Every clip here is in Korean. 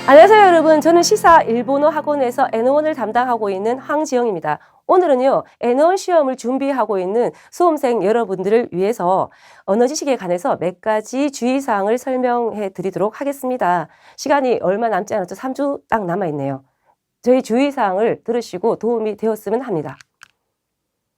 안녕하세요 여러분, 저는 시사 일본어 학원에서 N1을 담당하고 있는 황지영입니다. 오늘은요 N1 시험을 준비하고 있는 수험생 여러분들을 위해서 언어 지식에 관해서 몇 가지 주의사항을 설명해 드리도록 하겠습니다. 시간이 얼마 남지 않았죠. 3주 딱 남아있네요. 저희 주의사항을 들으시고 도움이 되었으면 합니다.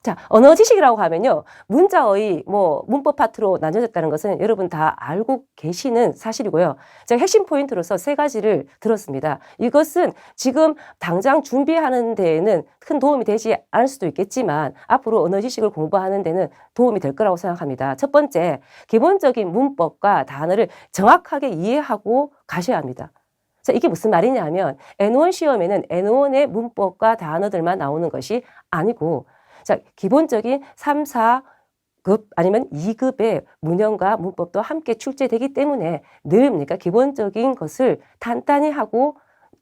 자, 언어 지식이라고 하면요, 문자의 문법 파트로 나눠졌다는 것은 여러분 다 알고 계시는 사실이고요. 제가 핵심 포인트로서 세 가지를 들었습니다. 이것은 지금 당장 준비하는 데에는 큰 도움이 되지 않을 수도 있겠지만 앞으로 언어 지식을 공부하는 데는 도움이 될 거라고 생각합니다. 첫 번째, 기본적인 문법과 단어를 정확하게 이해하고 가셔야 합니다. 자, 이게 무슨 말이냐 하면 N1 시험에는 N1의 문법과 단어들만 나오는 것이 아니고, 자, 기본적인 3, 4급 아니면 2급의 문형과 문법도 함께 출제되기 때문에 늘 기본적인 것을 단단히 하고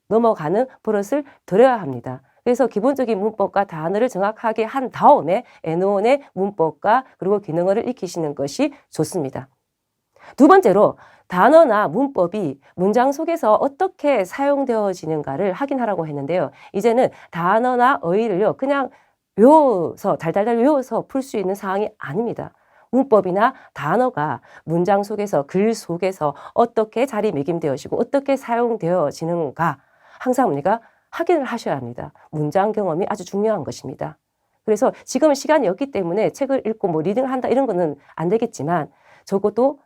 넘어가는 버릇을 들여야 합니다. 그래서 기본적인 문법과 단어를 정확하게 한 다음에 N1의 문법과 그리고 기능어를 익히시는 것이 좋습니다. 두 번째로, 단어나 문법이 문장 속에서 어떻게 사용되어지는가를 확인하라고 했는데요. 이제는 단어나 어휘를요, 그냥 달달달 외워서 풀 수 있는 사항이 아닙니다. 문법이나 단어가 문장 속에서, 글 속에서 어떻게 자리매김되어지고 어떻게 사용되어지는가 항상 확인을 하셔야 합니다. 문장 경험이 아주 중요한 것입니다. 그래서 지금은 시간이 없기 때문에 책을 읽고 리딩을 한다 이런 거는 안 되겠지만, 적어도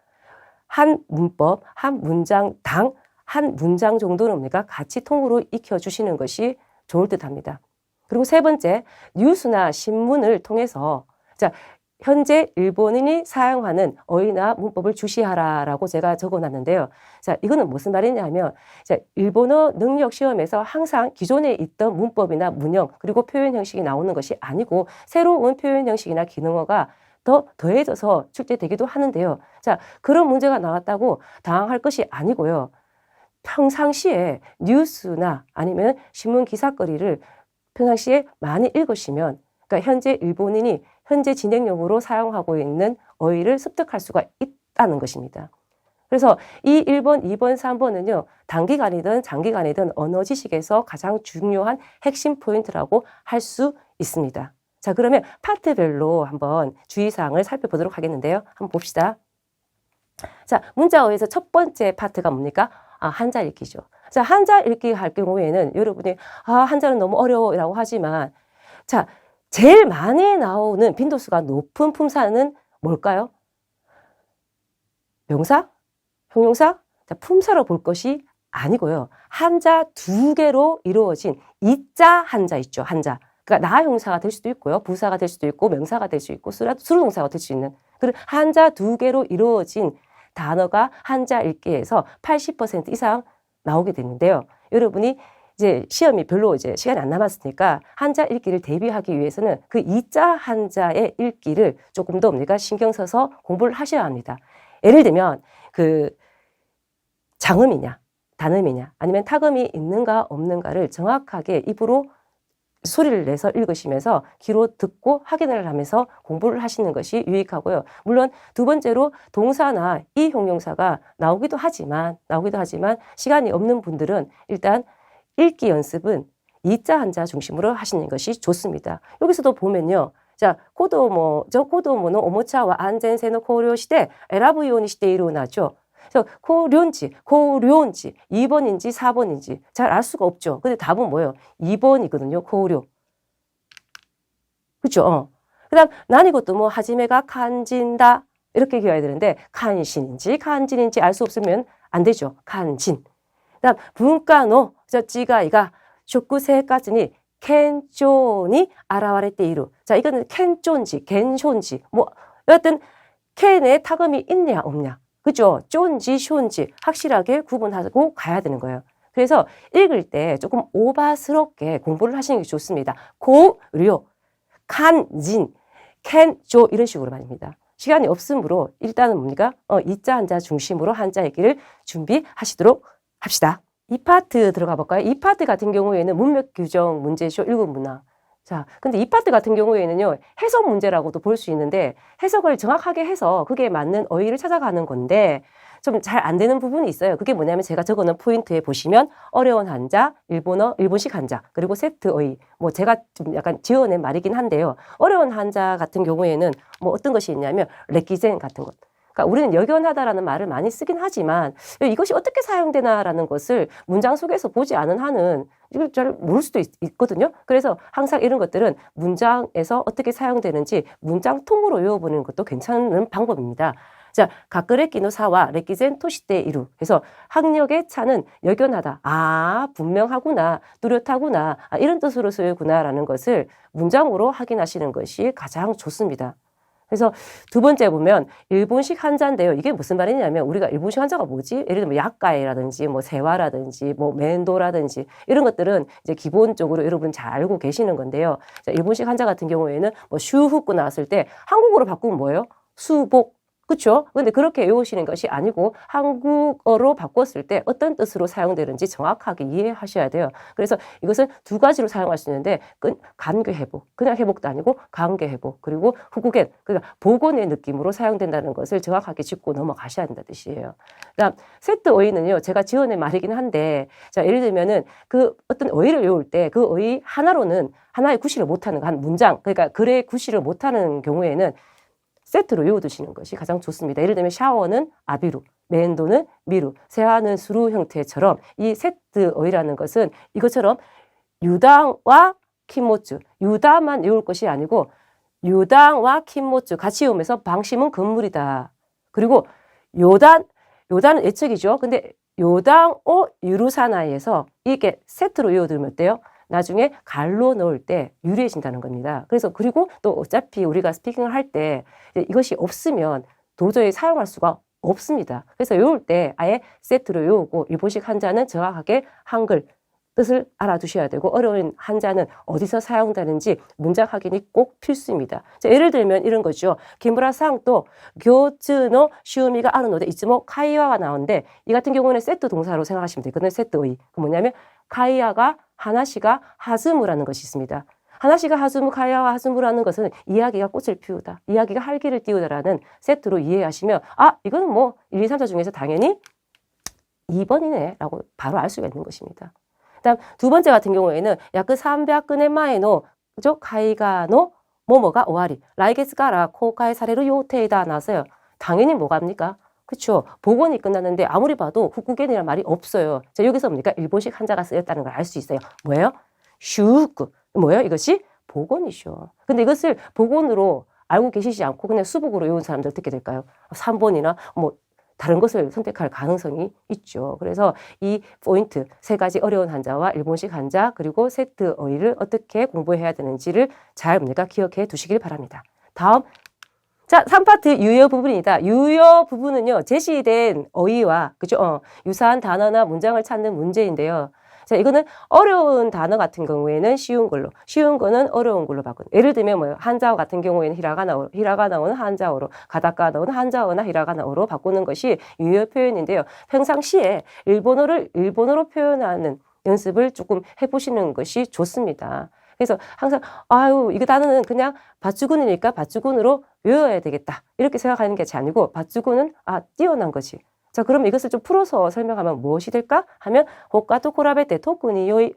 한 문법, 한 문장당 한 문장 정도는 같이 통으로 익혀주시는 것이 좋을 듯 합니다. 그리고 세 번째, 뉴스나 신문을 통해서 현재 일본인이 사용하는 어휘나 문법을 주시하라라고 제가 적어놨는데요. 자, 이거는 무슨 말이냐 하면, 일본어 능력 시험에서 항상 기존에 있던 문법이나 문형 그리고 표현 형식이 나오는 것이 아니고 새로운 표현 형식이나 기능어가 더해져서 출제되기도 하는데요. 자, 그런 문제가 나왔다고 당황할 것이 아니고요. 평상시에 뉴스나 아니면 신문 기사거리를 평상시에 많이 읽으시면, 현재 일본인이 현재 진행형으로 사용하고 있는 어휘를 습득할 수가 있다는 것입니다. 그래서 이 1번, 2번, 3번은요, 단기간이든 장기간이든 언어 지식에서 가장 중요한 핵심 포인트라고 할 수 있습니다. 자, 그러면 파트별로 한번 주의사항을 살펴보도록 하겠는데요. 한번 봅시다. 자, 문자어에서 첫 번째 파트가 뭡니까? 한자 읽기죠. 자, 한자 읽기 할 경우에는 여러분이 한자는 너무 어려워라고 하지만, 자, 제일 많이 나오는 빈도수가 높은 품사는 뭘까요? 명사? 형용사? 자, 품사로 볼 것이 아니고요. 한자 두 개로 이루어진 이자 한자 있죠. 한자. 그러니까 나 형사가 될 수도 있고요. 부사가 될 수도 있고 명사가 될 수 있고 수동사가 될 수 있는 그런 한자 두 개로 이루어진 단어가 한자 읽기에서 80% 이상 나오게 되는데요. 여러분이 이제 시험이 별로 시간이 안 남았으니까 한자 읽기를 대비하기 위해서는 그 이자 한자의 읽기를 조금 더 신경 써서 공부를 하셔야 합니다. 예를 들면 그 장음이냐, 단음이냐, 아니면 타음이 있는가 없는가를 정확하게 입으로 소리를 내서 읽으시면서 귀로 듣고 확인을 하면서 공부를 하시는 것이 유익하고요. 물론 두 번째로 동사나 이 형용사가 나오기도 하지만 시간이 없는 분들은 일단 읽기 연습은 이자 한자 중심으로 하시는 것이 좋습니다. 여기서도 보면요. 자, 코도모노 오모차와 안젠세노 고려 시대 에라부 요니 시대 일어나죠. 그래서 고려인지 2번인지 4번인지 잘 알 수가 없죠. 근데 답은 뭐예요? 2번이거든요. 고려. 그렇죠? 그다음 난 이것도 하지메가 간진다 이렇게 기억해야 되는데 간신인지 간진인지 알 수 없으면 안 되죠. 간진. 그다음 분가노 찌가이가 쇼쿠세까지니 켄존이 아라와레테 이루. 자, 이거는 켄존지 겐쇼인지 여하튼 켄에 타금이 있냐 없냐. 그죠? 쫀지, 쇼인지 확실하게 구분하고 가야 되는 거예요. 그래서 읽을 때 조금 오바스럽게 공부를 하시는 게 좋습니다. 고려, 간진, 캔조 이런 식으로 말입니다. 시간이 없으므로 일단은 이자 한자 중심으로 한자 읽기를 준비하시도록 합시다. 이 파트 들어가 볼까요? 이 파트 같은 경우에는 문맥 규정 문제쇼 1급 문항. 자, 근데 이 파트 같은 경우에는요, 해석 문제라고도 볼 수 있는데, 해석을 정확하게 해서 그게 맞는 어휘를 찾아가는 건데, 좀 잘 안 되는 부분이 있어요. 그게 뭐냐면 제가 적어놓은 포인트에 보시면 어려운 한자, 일본식 한자, 그리고 세트의 뭐 제가 좀 약간 지어낸 말이긴 한데요. 어려운 한자 같은 경우에는 뭐 어떤 것이 있냐면 레끼젠 같은 것. 그러니까 우리는 역연하다라는 말을 많이 쓰긴 하지만 이것이 어떻게 사용되나라는 것을 문장 속에서 보지 않은 한은 이걸 잘 모를 수도 있거든요. 그래서 항상 이런 것들은 문장에서 어떻게 사용되는지 문장 통으로 외워보는 것도 괜찮은 방법입니다. 자, 가끄레끼노 사와 레끼젠 토시테 이루. 그래서 학력의 차는 역연하다. 아, 분명하구나. 뚜렷하구나. 아, 이런 뜻으로 쓰이구나라는 것을 문장으로 확인하시는 것이 가장 좋습니다. 그래서 두 번째 보면 일본식 한자인데요. 이게 무슨 말이냐면 우리가 일본식 한자가 뭐지? 예를 들면 약가이라든지 뭐 세와라든지 뭐 멘도라든지 이런 것들은 이제 기본적으로 여러분 잘 알고 계시는 건데요. 자, 일본식 한자 같은 경우에는 뭐 슈후쿠 나왔을 때 한국어로 바꾸면 뭐예요? 수복. 그렇죠? 근데 그렇게 외우시는 것이 아니고 한국어로 바꿨을 때 어떤 뜻으로 사용되는지 정확하게 이해하셔야 돼요. 그래서 이것은 두 가지로 사용할 수 있는데 간괴 회복, 그냥 회복도 아니고 간괴 회복, 그리고 후쿠겐, 그러니까 복원의 느낌으로 사용된다는 것을 정확하게 짚고 넘어가셔야 한다는 뜻이에요. 그다음 세트 어휘는요, 제가 지어낸 말이긴 한데, 자, 예를 들면은 그 어떤 어휘를 외울 때 그 어휘 하나로는 하나의 구실을 못하는 한 문장, 그러니까 글의 구실을 못하는 경우에는 세트로 외워두시는 것이 가장 좋습니다. 예를 들면 샤워는 아비루, 멘도는 미루, 세화는 수루 형태처럼 이 세트 어휘라는 것은 이것처럼 유당과 킴모츠, 유다만 외울 것이 아니고 유당과 킴모츠 같이 외우면서 방심은 건물이다. 그리고 요단은 예측이죠. 근데 요당오 유루사나이에서 이렇게 세트로 외워두면 어때요? 나중에 갈로 넣을 때 유리해진다는 겁니다. 그래서 그리고 또 어차피 우리가 스피킹을 할 때 이것이 없으면 도저히 사용할 수가 없습니다. 그래서 외울 때 아예 세트로 외우고 일본식 한자는 정확하게 한글 뜻을 알아두셔야 되고 어려운 한자는 어디서 사용되는지 문장 확인이 꼭 필수입니다. 자, 예를 들면 이런 거죠. 기무라상 또 교츠노 시우미가 아르노데 이츠모 카이와가 나오는데 이 같은 경우는 세트 동사로 생각하시면 되거든요. 세트의. 그 뭐냐면 카이아가 하나시가 하즈무라는 것이 있습니다. 하나시가 하즈무, 카야와 하즈무라는 것은 이야기가 꽃을 피우다, 이야기가 활기를 띄우다라는 세트로 이해하시면 아, 이거는 뭐 1, 2, 3자 중에서 당연히 2번이네 라고 바로 알 수가 있는 것입니다. 그다음 두 번째 같은 경우에는 야크 300년前の 그죠? 카이가노 모모가 오와리 라이게스가라 코카이 사례로 요테이다 나서요. 당연히 뭐갑니까? 그렇죠. 복원이 끝났는데 아무리 봐도 후쿠겐이라는 말이 없어요. 자, 여기서 뭡니까? 일본식 한자가 쓰였다는 걸 알 수 있어요. 뭐예요? 슈쿠. 뭐예요? 이것이 복원이죠. 근데 이것을 복원으로 알고 계시지 않고 그냥 수복으로 외운 사람들 어떻게 될까요? 3번이나 뭐 다른 것을 선택할 가능성이 있죠. 그래서 이 포인트 세 가지 어려운 한자와 일본식 한자 그리고 세트 어휘를 어떻게 공부해야 되는지를 잘 뭡니까? 기억해 두시길 바랍니다. 다음 자, 3파트 유효 부분이다. 유효 부분은요, 제시된 어휘와, 그죠? 유사한 단어나 문장을 찾는 문제인데요. 자, 이거는 어려운 단어 같은 경우에는 쉬운 걸로, 쉬운 거는 어려운 걸로 바꾼. 예를 들면 뭐요? 한자어 같은 경우에는 히라가나어는 한자어로, 가다카나어는 한자어나 히라가나어로 바꾸는 것이 유효 표현인데요. 평상시에 일본어로 표현하는 연습을 조금 해보시는 것이 좋습니다. 그래서 항상 아유 이거 단어는 그냥 밧주군이니까 밧주군으로 외워야 되겠다 이렇게 생각하는 게 아니고 밧주군은 뛰어난 거지. 자, 그럼 이것을 좀 풀어서 설명하면 무엇이 될까 하면 호카토 코라베테 토쿠니 요이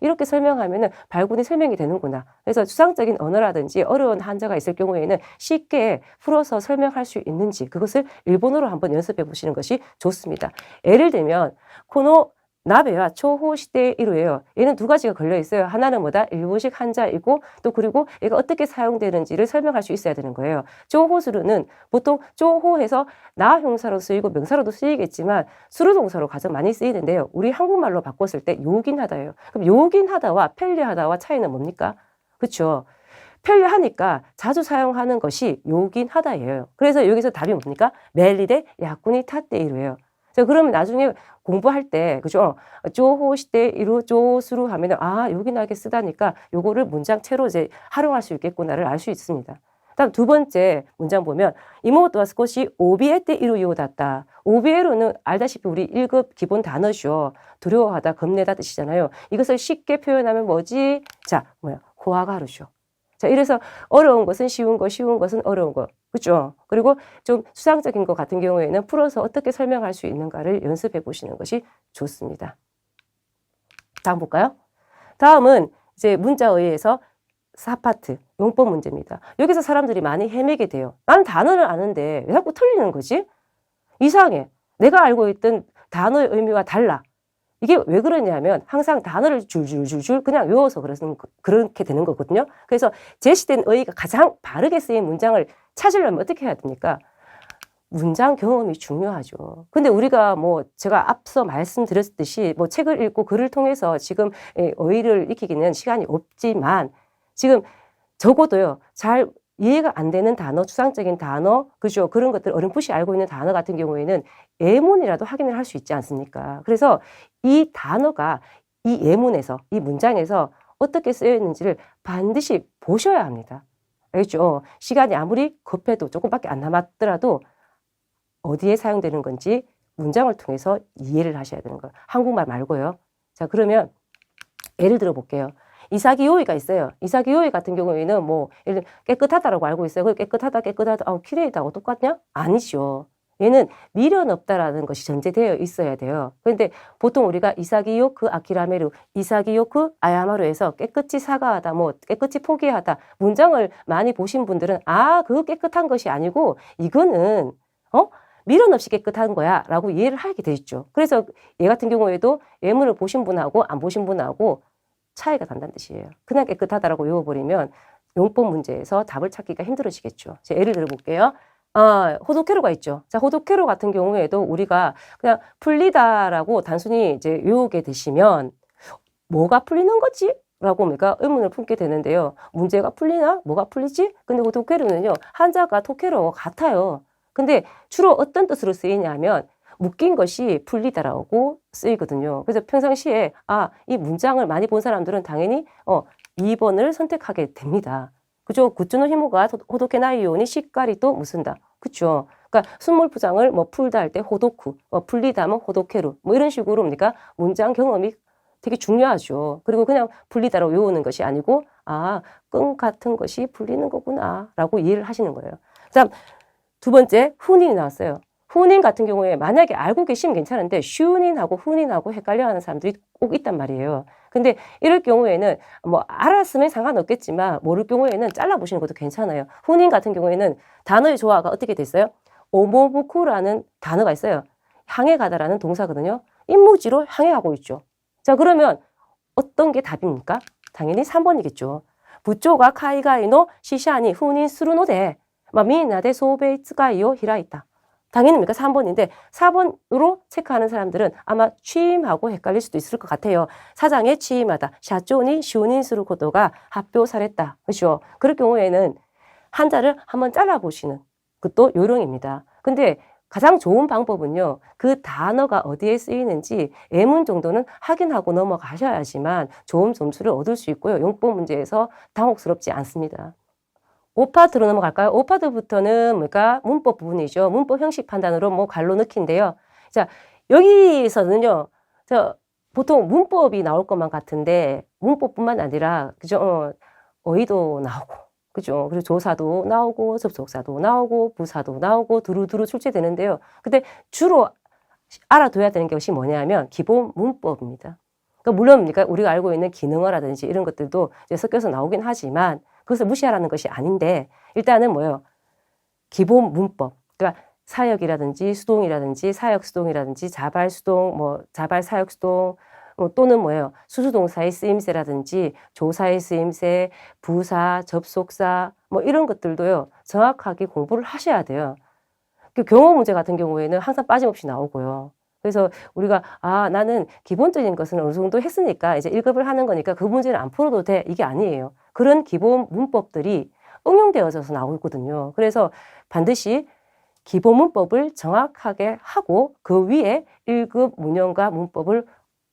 이렇게 설명하면은 발군이 설명이 되는구나. 그래서 추상적인 언어라든지 어려운 한자가 있을 경우에는 쉽게 풀어서 설명할 수 있는지 그것을 일본어로 한번 연습해 보시는 것이 좋습니다. 예를 들면 코노 나베와 초호 시대 1호예요. 얘는 두 가지가 걸려 있어요. 하나는 뭐다? 일본식 한자이고 또 그리고 얘가 어떻게 사용되는지를 설명할 수 있어야 되는 거예요. 조호수루는 보통 조호해서 나 형사로 쓰이고 명사로도 쓰이겠지만 수루 동사로 가장 많이 쓰이는데요. 우리 한국말로 바꿨을 때 요긴하다예요. 그럼 요긴하다와 편리하다와 차이는 뭡니까? 그렇죠. 편리하니까 자주 사용하는 것이 요긴하다예요. 그래서 여기서 답이 뭡니까? 멜리데 야쿠니 타떼이루예요. 자, 그러면 나중에 공부할 때, 그죠? 조호 시대 이루 조수루 하면은, 요긴하게 쓰다니까 요거를 문장체로 이제 활용할 수 있겠구나를 알 수 있습니다. 다음 두 번째 문장 보면, 이모토와 스코시 오비에테 이루 요다った. 오비에로는 알다시피 우리 1급 기본 단어죠. 두려워하다, 겁내다 뜻이잖아요. 이것을 쉽게 표현하면 뭐지? 자, 호화가루죠. 자, 이래서 어려운 것은 쉬운 거, 쉬운 것은 어려운 거. 그죠? 그리고 좀 수상적인 것 같은 경우에는 풀어서 어떻게 설명할 수 있는가를 연습해 보시는 것이 좋습니다. 다음 볼까요? 다음은 이제 문자의에서 4파트 용법 문제입니다. 여기서 사람들이 많이 헤매게 돼요. 나는 단어를 아는데 왜 자꾸 틀리는 거지? 이상해. 내가 알고 있던 단어의 의미와 달라. 이게 왜 그러냐면 항상 단어를 줄줄줄줄 그냥 외워서 그렇게 되는 거거든요. 그래서 제시된 의의가 가장 바르게 쓰인 문장을 찾으려면 어떻게 해야 됩니까? 문장 경험이 중요하죠. 근데 우리가 뭐 제가 앞서 말씀드렸듯이 뭐 책을 읽고 글을 통해서 지금 어휘를 익히기는 시간이 없지만 지금 적어도요, 잘 이해가 안 되는 단어, 추상적인 단어, 그죠? 그런 것들 어렴풋이 알고 있는 단어 같은 경우에는 예문이라도 확인을 할 수 있지 않습니까? 그래서 이 단어가 이 예문에서, 이 문장에서 어떻게 쓰여 있는지를 반드시 보셔야 합니다. 알겠죠? 시간이 아무리 급해도 조금밖에 안 남았더라도 어디에 사용되는 건지 문장을 통해서 이해를 하셔야 되는 거예요. 한국말 말고요. 자, 그러면 예를 들어 볼게요. 이삭이오이가 있어요. 이삭이오이 같은 경우에는 뭐 예를 들어 깨끗하다라고 알고 있어요. 그 깨끗하다, 키레이다고 똑같냐? 아니죠. 얘는 미련 없다라는 것이 전제되어 있어야 돼요. 그런데 보통 우리가 이삭이오크 아키라메루, 이삭이오크 아야마루에서 깨끗이 사과하다, 뭐 깨끗이 포기하다 문장을 많이 보신 분들은 그거 깨끗한 것이 아니고 이거는 미련 없이 깨끗한 거야 라고 이해를 하게 돼 있죠. 그래서 얘 같은 경우에도 예문을 보신 분하고 안 보신 분하고 차이가 난다는 뜻이에요. 그냥 깨끗하다라고 외워버리면 용법 문제에서 답을 찾기가 힘들어지겠죠. 제가 예를 들어볼게요. 호도케로가 있죠. 자, 호도케로 같은 경우에도 우리가 그냥 풀리다라고 단순히 이제 외우게 되시면 뭐가 풀리는 거지? 라고 우리가 의문을 품게 되는데요. 문제가 풀리나? 뭐가 풀리지? 근데 호도케로는요, 한자가 토케로와 같아요. 근데 주로 어떤 뜻으로 쓰이냐면 묶인 것이 풀리다라고 쓰이거든요. 그래서 평상시에 이 문장을 많이 본 사람들은 당연히 2번을 선택하게 됩니다. 그죠? 구츠노 히모가 호도케 나이요니 시까리 또 무슨다. 그죠? 그러니까 순물 포장을 뭐 풀다 할 때 호도쿠, 풀리다 하면 호도케루 뭐 이런 식으로 그러니까 문장 경험이 되게 중요하죠. 그리고 그냥 풀리다라고 외우는 것이 아니고 끈 같은 것이 풀리는 거구나 라고 이해를 하시는 거예요. 자, 두 번째 훈인이 나왔어요. 훈인 같은 경우에 만약에 알고 계시면 괜찮은데 슈닌하고 훈인하고 헷갈려하는 사람들이 꼭 있단 말이에요. 근데 이럴 경우에는 뭐 알았으면 상관없겠지만 모를 경우에는 잘라보시는 것도 괜찮아요. 훈인 같은 경우에는 단어의 조화가 어떻게 됐어요? 오모부쿠라는 단어가 있어요. 향해 가다라는 동사거든요. 인무지로 향해 가고 있죠. 자, 그러면 어떤 게 답입니까? 당연히 3번이겠죠. 부초가 카이가이노 시샤니 훈인 스루노데 미나데 소베이츠가이요 히라이다. 당연히입니까? 3번인데 4번으로 체크하는 사람들은 아마 취임하고 헷갈릴 수도 있을 것 같아요. 사장에 취임하다. 샤조니 슈닌스루 코도가発表された. 그렇죠? 그럴 경우에는 한자를 한번 잘라보시는 것도 요령입니다. 근데 가장 좋은 방법은요. 그 단어가 어디에 쓰이는지 예문 정도는 확인하고 넘어가셔야지만 좋은 점수를 얻을 수 있고요. 용법 문제에서 당혹스럽지 않습니다. 5파트로 넘어갈까요? 5파트부터는 뭔가 문법 부분이죠. 문법 형식 판단으로 뭐 갈로 넣기인데요. 자, 여기서는요. 보통 문법이 나올 것만 같은데 문법뿐만 아니라 그죠? 어휘도 나오고 그죠? 그리고 조사도 나오고 접속사도 나오고 부사도 나오고 두루두루 출제되는데요. 근데 주로 알아둬야 되는 것이 뭐냐면 기본 문법입니다. 그러니까 물론 우리가 알고 있는 기능어라든지 이런 것들도 이제 섞여서 나오긴 하지만 그것을 무시하라는 것이 아닌데 일단은 뭐예요? 기본 문법. 그러니까 사역이라든지 수동이라든지 사역수동이라든지 자발수동, 뭐 자발사역수동 또는 뭐예요? 수수동사의 쓰임새라든지 조사의 쓰임새, 부사, 접속사 뭐 이런 것들도요. 정확하게 공부를 하셔야 돼요. 그 경어 문제 같은 경우에는 항상 빠짐없이 나오고요. 그래서 우리가 나는 기본적인 것은 어느 정도 했으니까 이제 1급을 하는 거니까 그 문제는 안 풀어도 돼. 이게 아니에요. 그런 기본 문법들이 응용되어져서 나오거든요. 그래서 반드시 기본 문법을 정확하게 하고 그 위에 1급 문형과 문법을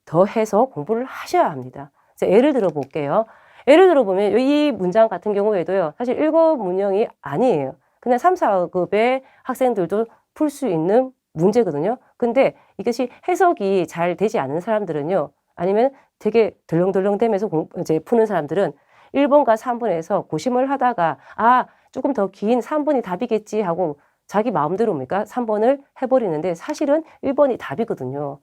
더해서 공부를 하셔야 합니다. 예를 들어 볼게요. 예를 들어 보면 이 문장 같은 경우에도요. 사실 1급 문형이 아니에요. 그냥 3, 4급의 학생들도 풀 수 있는 문제거든요. 근데 이것이 해석이 잘 되지 않는 사람들은요. 아니면 되게 덜렁덜렁 되면서 이제 푸는 사람들은 1번과 3번에서 고심을 하다가 조금 더 긴 3번이 답이겠지 하고 자기 마음대로 뭡니까? 3번을 해버리는데 사실은 1번이 답이거든요.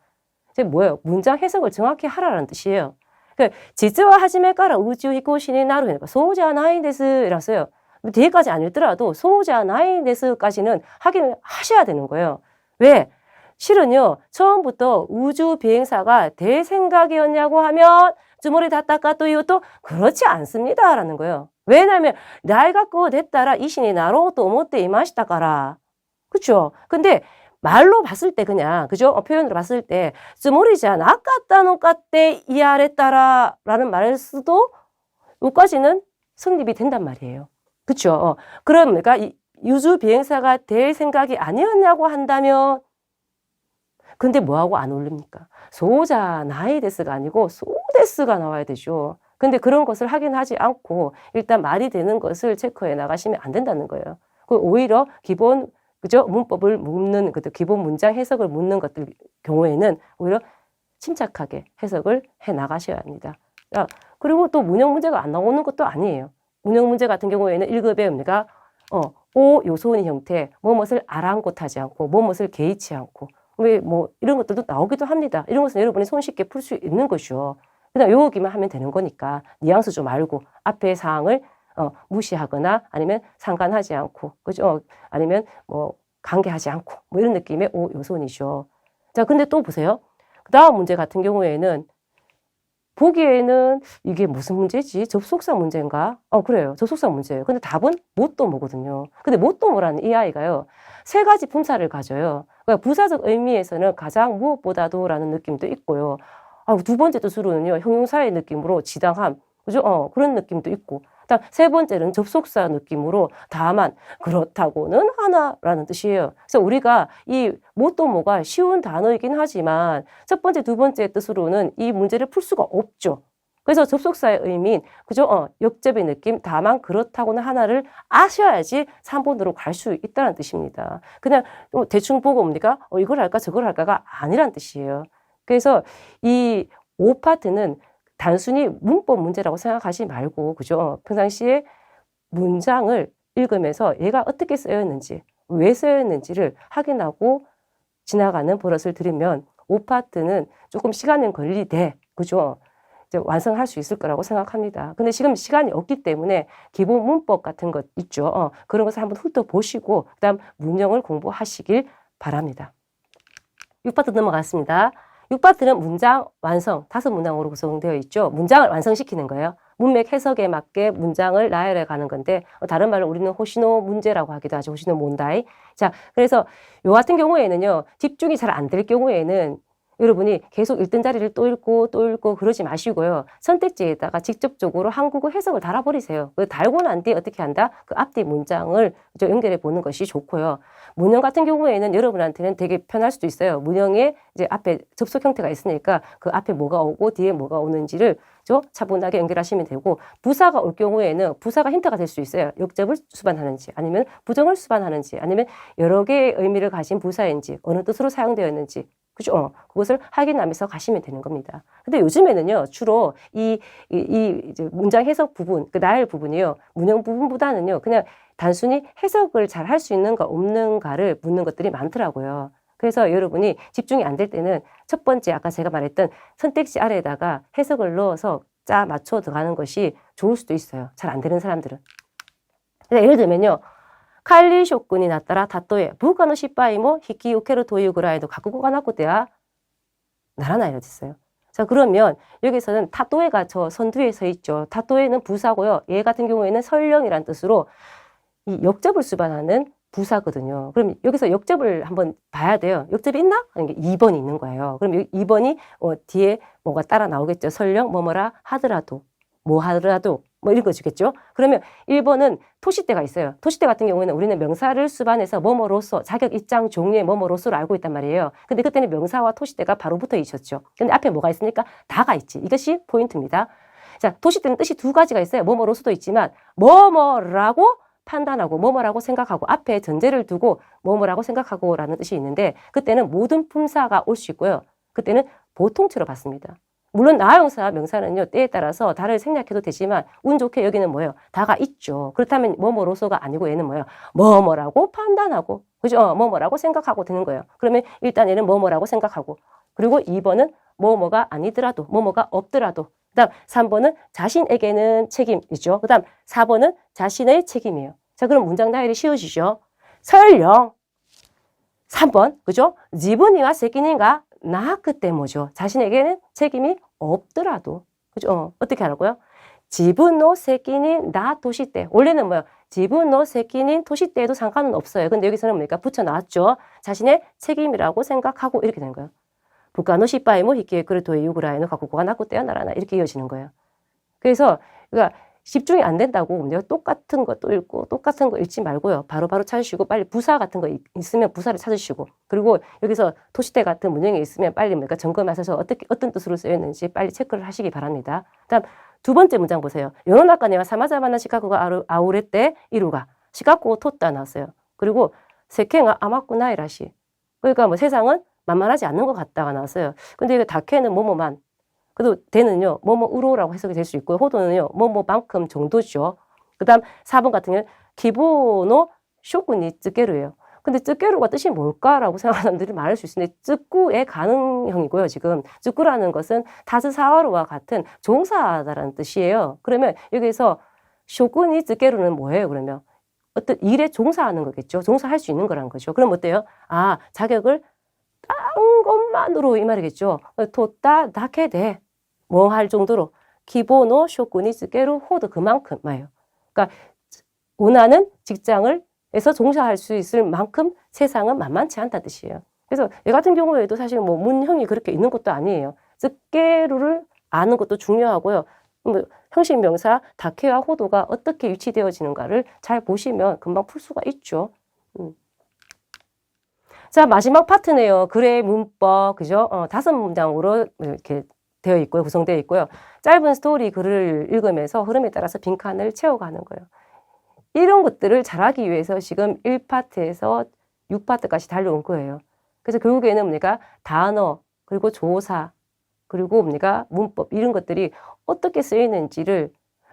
이제 뭐예요? 문장 해석을 정확히 하라는 뜻이에요. 그러니까 지츠와 하지메까라 우주 히코시니 나루 그러니까 소우자 나인데스라서요. 뒤에까지 안 읽더라도 소우자 나인데스까지는 확인을 하셔야 되는 거예요. 왜? 실은요. 처음부터 우주 비행사가 될 생각이었냐고 하면 주머니 다 닦아도 이것도 그렇지 않습니다라는 거예요. 왜냐하면 날 갖고 됐다라 이신이 나로 또 못돼 이마시다까라. 그렇죠? 근데 말로 봤을 때 그냥 그죠? 표현으로 봤을 때 주머니자 나까따 노까떼 이아랬다라 라는 말을 써도 여기까지는 성립이 된단 말이에요. 그렇죠? 그러니까 우주 비행사가 될 생각이 아니었냐고 한다면 근데 뭐하고 안 어울립니까? 소자 나이데스가 아니고 소데스가 나와야 되죠. 근데 그런 것을 확인하지 않고 일단 말이 되는 것을 체크해 나가시면 안 된다는 거예요. 오히려 기본 그죠? 문법을 묻는 기본 문장 해석을 묻는 것들 경우에는 오히려 침착하게 해석을 해 나가셔야 합니다. 그리고 또 문형 문제가 안 나오는 것도 아니에요. 문형 문제 같은 경우에는 1급에 뭡니까? 오 요소의 형태, 뭐뭇을 아랑곳하지 않고, 뭐뭇을 개의치 않고, 왜 뭐 이런 것들도 나오기도 합니다. 이런 것은 여러분이 손쉽게 풀 수 있는 것이죠. 그냥 외우기만 하면 되는 거니까 뉘앙스 좀 알고 앞의 사항을 무시하거나 아니면 상관하지 않고, 그죠? 아니면 뭐 관계하지 않고, 뭐 이런 느낌의 오 요소이죠. 자, 근데 또 보세요. 그 다음 문제 같은 경우에는 보기에는 이게 무슨 문제지? 접속사 문제인가? 그래요. 접속사 문제예요. 근데 답은 못도모거든요. 근데 못도모라는 이 아이가요. 세 가지 품사를 가져요. 그러니까 부사적 의미에서는 가장 무엇보다도라는 느낌도 있고요. 두 번째 뜻으로는요. 형용사의 느낌으로 지당함. 그죠? 그런 느낌도 있고. 세 번째는 접속사 느낌으로 다만 그렇다고는 하나라는 뜻이에요. 그래서 우리가 이 못도모가 쉬운 단어이긴 하지만 첫 번째, 두 번째 뜻으로는 이 문제를 풀 수가 없죠. 그래서 접속사의 의미인 그죠? 역접의 느낌 다만 그렇다고는 하나를 아셔야지 3번으로 갈 수 있다는 뜻입니다. 그냥 대충 보고 뭡니까? 이걸 할까 저걸 할까가 아니란 뜻이에요. 그래서 이 5파트는 단순히 문법 문제라고 생각하지 말고, 그죠? 평상시에 문장을 읽으면서 얘가 어떻게 쓰였는지, 왜 쓰였는지를 확인하고 지나가는 버릇을 들이면 5파트는 조금 시간은 걸리되, 그죠? 이제 완성할 수 있을 거라고 생각합니다. 근데 지금 시간이 없기 때문에 기본 문법 같은 것 있죠. 그런 것을 한번 훑어보시고, 그 다음 문형을 공부하시길 바랍니다. 6파트 넘어갔습니다. 6파트는 문장 완성, 5문항으로 구성되어 있죠. 문장을 완성시키는 거예요. 문맥 해석에 맞게 문장을 나열해 가는 건데 다른 말로 우리는 호시노 문제라고 하기도 하죠. 호시노 몬다이. 자, 그래서 요 같은 경우에는요. 집중이 잘 안 될 경우에는 여러분이 계속 읽던 자리를 또 읽고 그러지 마시고요. 선택지에다가 직접적으로 한국어 해석을 달아버리세요. 달고 난 뒤에 어떻게 한다? 그 앞뒤 문장을 연결해 보는 것이 좋고요. 문형 같은 경우에는 여러분한테는 되게 편할 수도 있어요. 문형에 이제 앞에 접속 형태가 있으니까 그 앞에 뭐가 오고 뒤에 뭐가 오는지를 차분하게 연결하시면 되고, 부사가 올 경우에는 부사가 힌트가 될 수 있어요. 역접을 수반하는지 아니면 부정을 수반하는지 아니면 여러 개의 의미를 가진 부사인지 어느 뜻으로 사용되었는지, 그죠? 그것을 확인하면서 가시면 되는 겁니다. 근데 요즘에는요, 주로 이제 문장 해석 부분, 그 나열 부분이요, 문형 부분보다는요, 그냥 단순히 해석을 잘 할 수 있는가 없는가를 묻는 것들이 많더라고요. 그래서 여러분이 집중이 안 될 때는 첫 번째 아까 제가 말했던 선택지 아래에다가 해석을 넣어서 짜 맞춰 들어가는 것이 좋을 수도 있어요. 잘 안 되는 사람들은. 예를 들면요. 칼리 쇼군이 났다라 다또에 부가노 시빠이모 히키 우케르 도유 그라이도 가꾸고가 났고때야 나라나 이랬어요. 자, 그러면 여기서는 타또에가 저 선두에 서 있죠. 타또에는 부사고요. 얘 같은 경우에는 설령이란 뜻으로 이 역접을 수반하는 부사거든요. 그럼 여기서 역접을 한번 봐야 돼요. 역접이 있나? 하는 게 2번이 있는 거예요. 그럼 2번이 뒤에 뭐가 따라 나오겠죠. 설령 뭐뭐라 하더라도, 뭐 하더라도 뭐 이런 거 주겠죠. 그러면 1번은 토시대가 있어요. 토시대 같은 경우에는 우리는 명사를 수반해서 뭐뭐로서 자격 입장 종류의 뭐뭐로서로 알고 있단 말이에요. 근데 그때는 명사와 토시대가 바로 붙어 있었죠. 근데 앞에 뭐가 있습니까? 다가 있지. 이것이 포인트입니다. 자, 토시대는 뜻이 두 가지가 있어요. 뭐뭐로서도 있지만 뭐뭐라고 판단하고 뭐뭐라고 생각하고 앞에 전제를 두고 뭐뭐라고 생각하고 라는 뜻이 있는데, 그때는 모든 품사가 올 수 있고요. 그때는 보통체로 받습니다. 물론 나형사 명사는요, 때에 따라서 다를 생략해도 되지만, 운 좋게 여기는 뭐예요? 다가 있죠. 그렇다면 뭐뭐로서가 아니고 얘는 뭐예요? 뭐뭐라고 판단하고, 그죠? 뭐뭐라고 생각하고 되는 거예요. 그러면 일단 얘는 뭐뭐라고 생각하고, 그리고 2번은 뭐뭐가 아니더라도, 뭐뭐가 없더라도, 그 다음 3번은 자신에게는 책임이죠. 그 다음 4번은 자신의 책임이에요. 자, 그럼 문장 나열이 쉬워지죠. 설령 3번, 그죠? 지분이와責任가 나그 때문이죠. 자신에게는 책임이 없더라도, 그죠? 어떻게 하라고요? 지분노責任나 도시대. 원래는 뭐요? 지분노責任도시대에도 상관은 없어요. 근데 여기서는 뭡니까? 붙여놨죠. 자신의 책임이라고 생각하고 이렇게 되는 거예요. 부가노 시빠이모 히키에크를 도이유 구라이노 가쿠코가 나고 떼어나라나 이렇게 이어지는 거예요. 그래서 그러니까 집중이 안 된다고 내가 똑같은 거 또 읽고 똑같은 거 읽지 말고요. 바로바로 찾으시고 빨리 부사 같은 거 있으면 부사를 찾으시고 그리고 여기서 토시대 같은 문형이 있으면 빨리 뭔가 점검하셔서 어떤 뜻으로 쓰였는지 빨리 체크를 하시기 바랍니다. 다음 두 번째 문장 보세요. 요노나카네와 사마자마나 시카쿠가 아우레때 이루가 시카쿠 토따 나왔어요. 그리고 세케가 아마쿠나이라시. 그러니까 뭐 세상은 만만하지 않는 것 같다가 나왔어요. 근데 이거 다케는 뭐뭐만. 그래도 대는요, 뭐뭐으로라고 해석이 될 수 있고요. 호도는요, 뭐뭐만큼 정도죠. 그 다음 4번 같은 경우는 기본노 쇼군이 쯔게루예요. 근데 쯔게루가 뜻이 뭘까라고 생각하는 사람들이 많을 수 있는데 쯔꾸의 가능형이고요. 지금 쯔꾸라는 것은 다스사와루와 같은 종사하다라는 뜻이에요. 그러면 여기서 쇼군이 쯔게루는 뭐예요? 그러면 어떤 일에 종사하는 거겠죠. 종사할 수 있는 거란 거죠. 그럼 어때요? 아, 자격을 딴 것만으로 이 말이겠죠. 토따 다케데 뭐 할 정도로 기본노 쇼군이 쯔게루 호드 그만큼 말이에요. 그러니까 원하는 직장을 에서 종사할 수 있을 만큼 세상은 만만치 않다 뜻이에요. 그래서 얘 같은 경우에도 사실 뭐 문형이 그렇게 있는 것도 아니에요. 쯔게루를 아는 것도 중요하고요. 뭐 형식 명사 다케와 호도가 어떻게 위치되어지는가를 잘 보시면 금방 풀 수가 있죠. 자, 마지막 파트네요. 글의 문법, 그죠? 5문장으로 이렇게 되어 있고요. 구성되어 있고요. 짧은 스토리 글을 읽으면서 흐름에 따라서 빈칸을 채워가는 거예요. 이런 것들을 잘하기 위해서 지금 1파트에서 6파트까지 달려온 거예요. 그래서 결국에는 뭡니까? 단어, 그리고 조사, 그리고 뭡니까? 문법, 이런 것들이 어떻게 쓰이는지를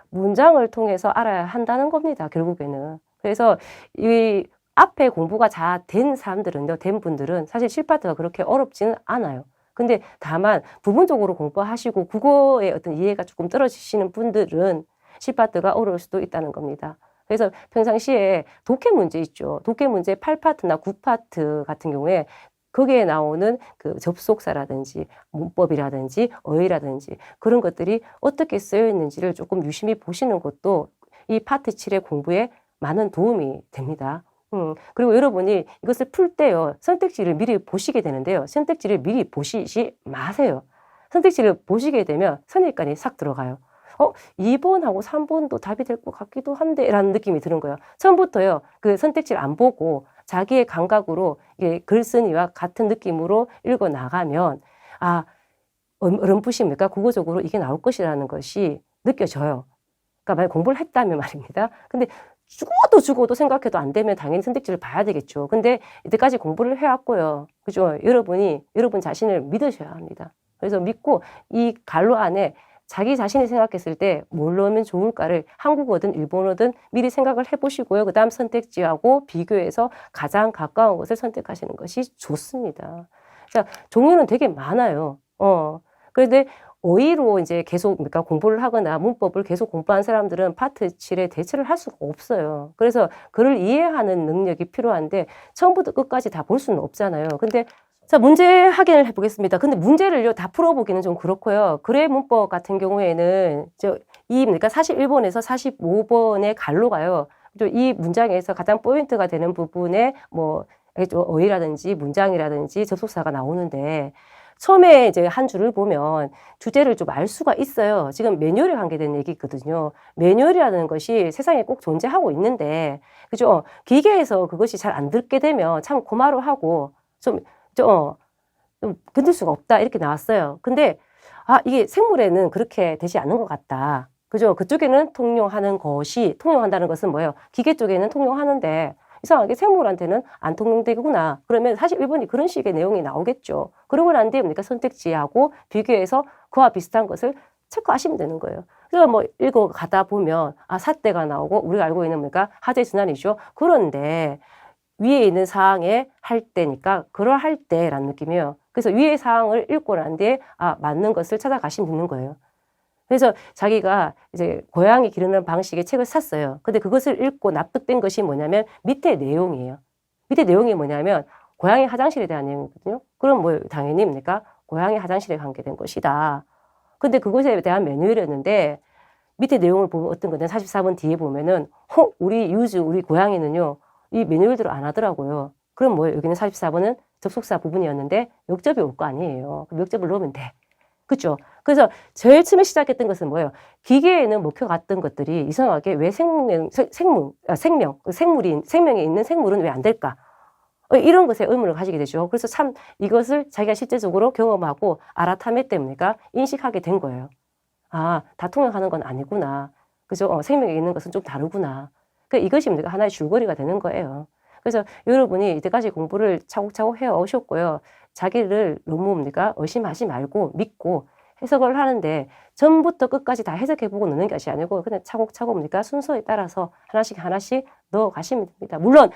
문장을 통해서 알아야 한다는 겁니다. 결국에는. 그래서 이 앞에 공부가 잘 된 사람들은요, 된 분들은 사실 7파트가 그렇게 어렵지는 않아요. 근데 다만 부분적으로 공부하시고 국어의 어떤 이해가 조금 떨어지시는 분들은 7파트가 어려울 수도 있다는 겁니다. 그래서 평상시에 독해 문제 있죠. 독해 문제 8파트나 9파트 같은 경우에 거기에 나오는 그 접속사라든지 문법이라든지 어휘라든지 그런 것들이 어떻게 쓰여 있는지를 조금 유심히 보시는 것도 이 파트 7의 공부에 많은 도움이 됩니다. 그리고 여러분이 이것을 풀 때요, 선택지를 미리 보시게 되는데요. 선택지를 미리 보시지 마세요. 선택지를 보시게 되면 선입관이 싹 들어가요. 2번하고 3번도 답이 될 것 같기도 한데 라는 느낌이 드는 거예요. 처음부터요, 그 선택지를 안 보고 자기의 감각으로 이게 글쓴이와 같은 느낌으로 읽어 나가면, 아, 어렴풋입니까? 국어적으로 이게 나올 것이라는 것이 느껴져요. 그러니까 만약 공부를 했다면 말입니다. 근데 죽어도 생각해도 안 되면 당연히 선택지를 봐야 되겠죠. 근데 이때까지 공부를 해왔고요. 그죠? 여러분 자신을 믿으셔야 합니다. 그래서 믿고 이 갈로 안에 자기 자신이 생각했을 때 뭘 넣으면 좋을까를 한국어든 일본어든 미리 생각을 해보시고요. 그 다음 선택지하고 비교해서 가장 가까운 것을 선택하시는 것이 좋습니다. 자, 종류는 되게 많아요. 그런데 어휘로 이제 계속 그러니까 공부를 하거나 문법을 계속 공부한 사람들은 파트 7에 대처를 할 수가 없어요. 그래서 그를 이해하는 능력이 필요한데 처음부터 끝까지 다 볼 수는 없잖아요. 근데 자, 문제 확인을 해보겠습니다. 근데 문제를요, 다 풀어보기는 좀 그렇고요. 글의 문법 같은 경우에는 그러니까 41번에서 45번의 갈로가요. 이 문장에서 가장 포인트가 되는 부분에 뭐 어휘라든지 문장이라든지 접속사가 나오는데 처음에 이제 한 줄을 보면 주제를 좀 알 수가 있어요. 지금 매뉴얼에 관계된 얘기거든요. 매뉴얼이라는 것이 세상에 꼭 존재하고 있는데, 그죠? 기계에서 그것이 잘 안 듣게 되면 참 고마워하고 좀 건들 수가 없다. 이렇게 나왔어요. 근데, 이게 생물에는 그렇게 되지 않는 것 같다. 그죠? 그쪽에는 통용한다는 것은 뭐예요? 기계 쪽에는 통용하는데, 이상하게 생물한테는 안 통용되구나. 그러면 사실 1번이 그런 식의 내용이 나오겠죠. 그러고 난 뒤에 뭡니까? 선택지하고 비교해서 그와 비슷한 것을 체크하시면 되는 거예요. 그래서 뭐 읽어가다 보면 사대가 나오고 우리가 알고 있는 뭡니까? 하재 진환이죠. 그런데 위에 있는 사항에 할 때니까 그러할 때라는 느낌이에요. 그래서 위의 사항을 읽고 난 뒤에 맞는 것을 찾아가시면 되는 거예요. 그래서 자기가 이제 고양이 기르는 방식의 책을 샀어요. 근데 그것을 읽고 납득된 것이 뭐냐면 밑에 내용이에요. 밑에 내용이 뭐냐면 고양이 화장실에 대한 내용이거든요. 그럼 뭐 당연히 뭡니까? 고양이 화장실에 관계된 것이다. 근데 그것에 대한 매뉴얼이었는데 밑에 내용을 보면 어떤 거냐? 44번 뒤에 보면은 우리 고양이는요. 이 매뉴얼대로 안 하더라고요. 그럼 뭐예요? 여기는 44번은 접속사 부분이었는데 역접이 올 거 아니에요. 그럼 역접을 넣으면 돼. 그렇죠? 그래서 제일 처음에 시작했던 것은 뭐예요? 기계에는 먹혀갔던 것들이 이상하게 왜 생명에 있는 생물은 왜 안 될까? 이런 것에 의문을 가지게 되죠. 그래서 참 이것을 자기가 실제적으로 경험하고 아라타메 때문에가 인식하게 된 거예요. 다 통용하는 건 아니구나. 그죠? 생명에 있는 것은 좀 다르구나. 그러니까 이것이 하나의 줄거리가 되는 거예요. 그래서 여러분이 이때까지 공부를 차곡차곡 해오셨고요. 자기를 너무 의심하지 말고 믿고 해석을 하는데 전부터 끝까지 다 해석해보고 넣는 것이 아니고 그냥 차곡차곡 순서에 따라서 하나씩 넣어 가시면 됩니다. 물론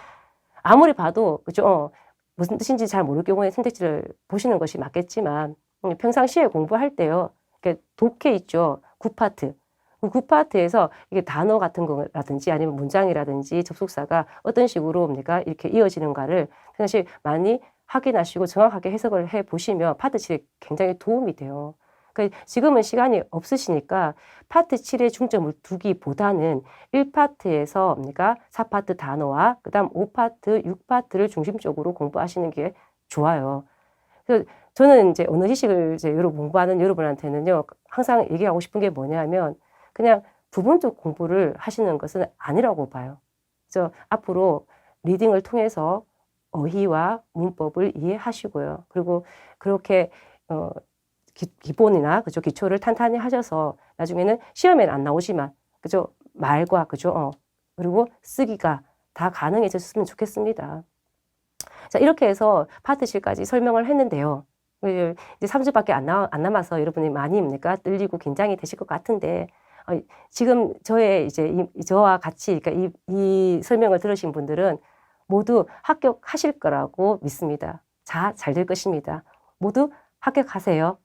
아무리 봐도 그죠? 무슨 뜻인지 잘 모를 경우에 선택지를 보시는 것이 맞겠지만 평상시에 공부할 때요. 독해 있죠. 9파트. 그 9파트에서 이게 단어 같은 거라든지 아니면 문장이라든지 접속사가 어떤 식으로 이렇게 이어지는가를 사실 많이 확인하시고 정확하게 해석을 해 보시면 파트 7에 굉장히 도움이 돼요. 그러니까 지금은 시간이 없으시니까 파트 7에 중점을 두기보다는 1파트에서 4파트 단어와 그다음 5파트, 6파트를 중심적으로 공부하시는 게 좋아요. 그래서 저는 이제 언어 지식을 여러분 공부하는 여러분한테는요, 항상 얘기하고 싶은 게 뭐냐면 그냥 부분적 공부를 하시는 것은 아니라고 봐요. 그래서 앞으로 리딩을 통해서 어휘와 문법을 이해하시고요. 그리고 그렇게 기본이나 그죠 기초를 탄탄히 하셔서 나중에는 시험에는 안 나오지만 그죠 말과 그죠 그리고 쓰기가 다 가능해졌으면 좋겠습니다. 자, 이렇게 해서 파트 7까지 설명을 했는데요. 이제 3주밖에 안 남아서 여러분이 많이 떨리고 긴장이 되실 것 같은데 지금 저와 같이 그러니까 이 설명을 들으신 분들은 모두 합격하실 거라고 믿습니다. 잘 될 것입니다. 모두 합격하세요.